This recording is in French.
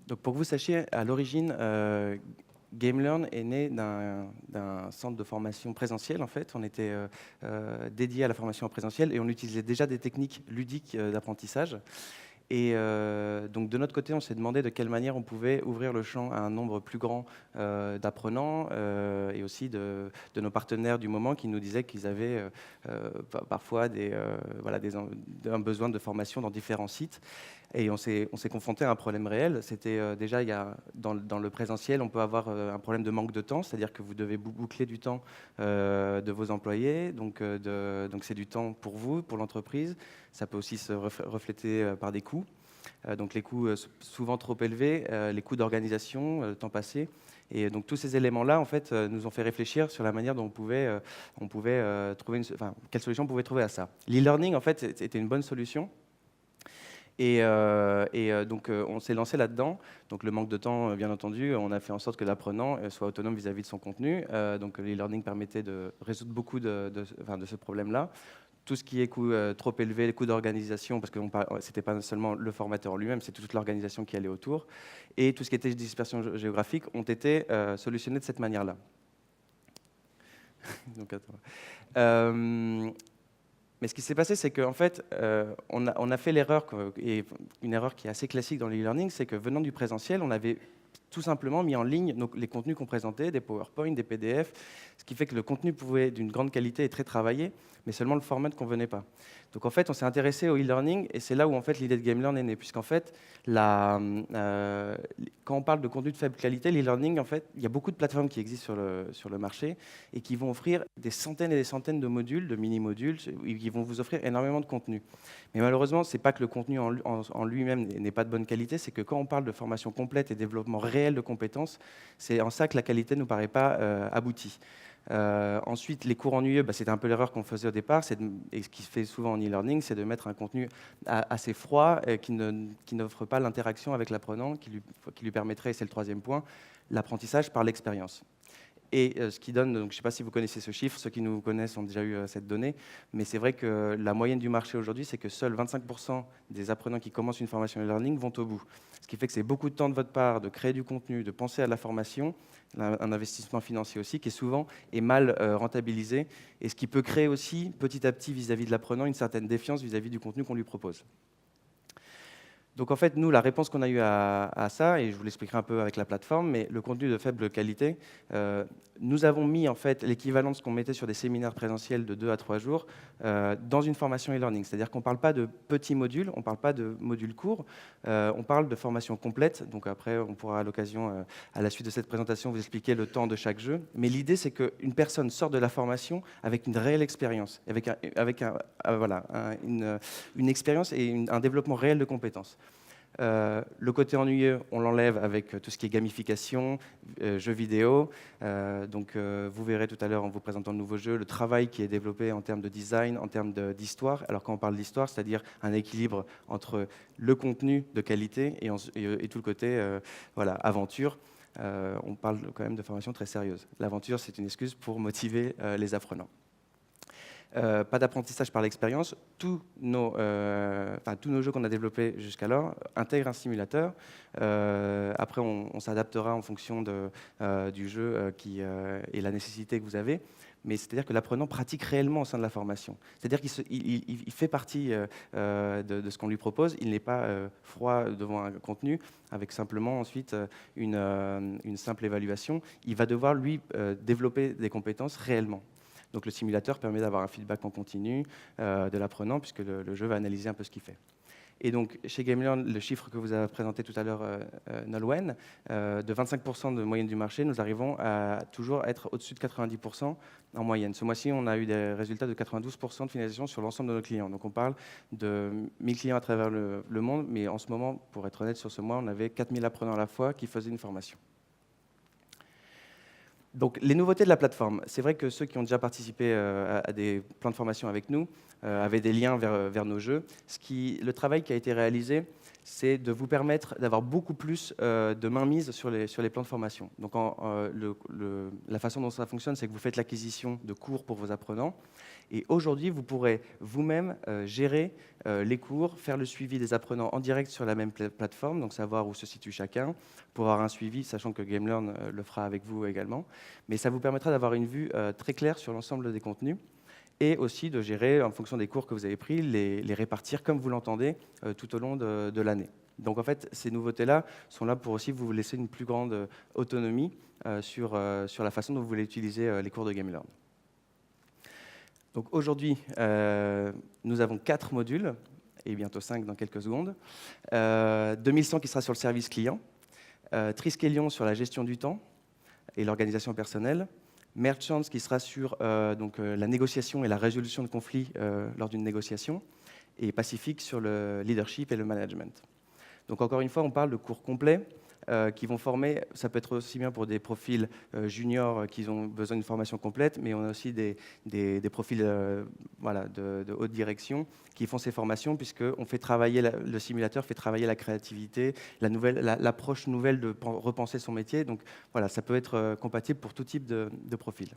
Donc pour que vous sachiez, à l'origine, GameLearn est né d'un centre de formation présentiel. En fait, on était dédié à la formation en présentiel et on utilisait déjà des techniques ludiques d'apprentissage. Et donc de notre côté, on s'est demandé de quelle manière on pouvait ouvrir le champ à un nombre plus grand d'apprenants et aussi de nos partenaires du moment qui nous disaient qu'ils avaient parfois un besoin de formation dans différents sites. Et on s'est confronté à un problème réel. C'était déjà, dans le présentiel, on peut avoir un problème de manque de temps, c'est-à-dire que vous devez boucler du temps de vos employés, donc c'est du temps pour vous, pour l'entreprise. Ça peut aussi se refléter par des coûts. Donc les coûts souvent trop élevés, les coûts d'organisation, temps passé. Et donc tous ces éléments-là, en fait, nous ont fait réfléchir sur la manière dont on pouvait trouver quelle solution on pouvait trouver à ça. L'e-learning, en fait, était une bonne solution. Donc on s'est lancé là-dedans. Donc le manque de temps, bien entendu, on a fait en sorte que l'apprenant soit autonome vis-à-vis de son contenu. Donc l'e-learning permettait de résoudre beaucoup de ce problème-là. Tout ce qui est coût trop élevé, les coûts d'organisation, parce que ce n'était pas seulement le formateur en lui-même, c'est toute l'organisation qui allait autour. Et tout ce qui était dispersion géographique ont été solutionnés de cette manière-là. Donc, attends. Mais ce qui s'est passé, c'est qu'en fait, on a fait l'erreur, et une erreur qui est assez classique dans l'e-learning, c'est que venant du présentiel, on avait tout simplement mis en ligne les contenus qu'on présentait, des PowerPoint, des PDF, ce qui fait que le contenu pouvait être d'une grande qualité et très travaillé, mais seulement le format ne convenait pas. Donc en fait, on s'est intéressé au e-learning et c'est là où en fait l'idée de GameLearn est née, puisqu'en fait, quand on parle de contenu de faible qualité, l'e-learning, en fait, il y a beaucoup de plateformes qui existent sur le marché et qui vont offrir des centaines et des centaines de modules, de mini-modules, qui vont vous offrir énormément de contenu. Mais malheureusement, ce n'est pas que le contenu en lui-même n'est pas de bonne qualité, c'est que quand on parle de formation complète et développement réel de compétences, c'est en ça que la qualité ne nous paraît pas aboutie. Ensuite, les cours ennuyeux, c'était un peu l'erreur qu'on faisait au départ, et ce qui se fait souvent en e-learning, c'est de mettre un contenu assez froid qui n'offre pas l'interaction avec l'apprenant, qui lui permettrait, et c'est le troisième point, l'apprentissage par l'expérience. Et ce qui donne, donc je ne sais pas si vous connaissez ce chiffre, ceux qui nous connaissent ont déjà eu cette donnée, mais c'est vrai que la moyenne du marché aujourd'hui, c'est que seuls 25% des apprenants qui commencent une formation e-learning vont au bout. Ce qui fait que c'est beaucoup de temps de votre part de créer du contenu, de penser à la formation, un investissement financier aussi qui est souvent mal rentabilisé, et ce qui peut créer aussi petit à petit vis-à-vis de l'apprenant une certaine défiance vis-à-vis du contenu qu'on lui propose. Donc en fait, nous, la réponse qu'on a eue à ça, et je vous l'expliquerai un peu avec la plateforme, mais le contenu de faible qualité, nous avons mis en fait l'équivalent de ce qu'on mettait sur des séminaires présentiels de 2 à 3 jours dans une formation e-learning. C'est-à-dire qu'on ne parle pas de petits modules, on ne parle pas de modules courts, on parle de formation complète. Donc après, on pourra à l'occasion, à la suite de cette présentation, vous expliquer le temps de chaque jeu. Mais l'idée, c'est qu'une personne sorte de la formation avec une réelle expérience, une expérience et un développement réel de compétences. Le côté ennuyeux, on l'enlève avec tout ce qui est gamification, jeux vidéo. Vous verrez tout à l'heure en vous présentant le nouveau jeu, le travail qui est développé en termes de design, en termes d'histoire. Alors quand on parle d'histoire, c'est-à-dire un équilibre entre le contenu de qualité et tout le côté aventure. On parle quand même de formation très sérieuse. L'aventure, c'est une excuse pour motiver les apprenants. Pas d'apprentissage par l'expérience. Tous nos jeux qu'on a développés jusqu'alors intègrent un simulateur. Après, on s'adaptera en fonction du jeu et la nécessité que vous avez. Mais c'est-à-dire que l'apprenant pratique réellement au sein de la formation. C'est-à-dire qu'il fait partie de ce qu'on lui propose. Il n'est pas froid devant un contenu avec simplement ensuite une simple évaluation. Il va devoir, lui, développer des compétences réellement. Donc le simulateur permet d'avoir un feedback en continu de l'apprenant, puisque le jeu va analyser un peu ce qu'il fait. Et donc chez GameLearn, le chiffre que vous avez présenté tout à l'heure, Nolwenn, de 25% de moyenne du marché, nous arrivons à toujours être au-dessus de 90% en moyenne. Ce mois-ci, on a eu des résultats de 92% de finalisation sur l'ensemble de nos clients. Donc on parle de 1000 clients à travers le monde, mais en ce moment, pour être honnête, sur ce mois, on avait 4000 apprenants à la fois qui faisaient une formation. Donc, les nouveautés de la plateforme, c'est vrai que ceux qui ont déjà participé à des plans de formation avec nous avaient des liens vers nos jeux. Le travail qui a été réalisé, c'est de vous permettre d'avoir beaucoup plus de mainmise sur les plans de formation. Donc, la façon dont ça fonctionne, c'est que vous faites l'acquisition de cours pour vos apprenants. Et aujourd'hui, vous pourrez vous-même gérer les cours, faire le suivi des apprenants en direct sur la même plateforme, donc savoir où se situe chacun, pour avoir un suivi, sachant que GameLearn le fera avec vous également. Mais ça vous permettra d'avoir une vue très claire sur l'ensemble des contenus et aussi de gérer, en fonction des cours que vous avez pris, les répartir comme vous l'entendez tout au long de l'année. Donc en fait, ces nouveautés-là sont là pour aussi vous laisser une plus grande autonomie sur la façon dont vous voulez utiliser les cours de GameLearn. Donc aujourd'hui, nous avons 4 modules, et bientôt 5 dans quelques secondes. 2100 qui sera sur le service client, Triskelion sur la gestion du temps et l'organisation personnelle, Merchants qui sera sur la négociation et la résolution de conflits lors d'une négociation, et Pacific sur le leadership et le management. Donc encore une fois, on parle de cours complets qui vont former, ça peut être aussi bien pour des profils juniors qui ont besoin d'une formation complète, mais on a aussi des profils de haute direction qui font ces formations, puisqu'on fait travailler, le simulateur fait travailler la créativité, l'approche nouvelle de repenser son métier. Donc voilà, ça peut être compatible pour tout type de profil.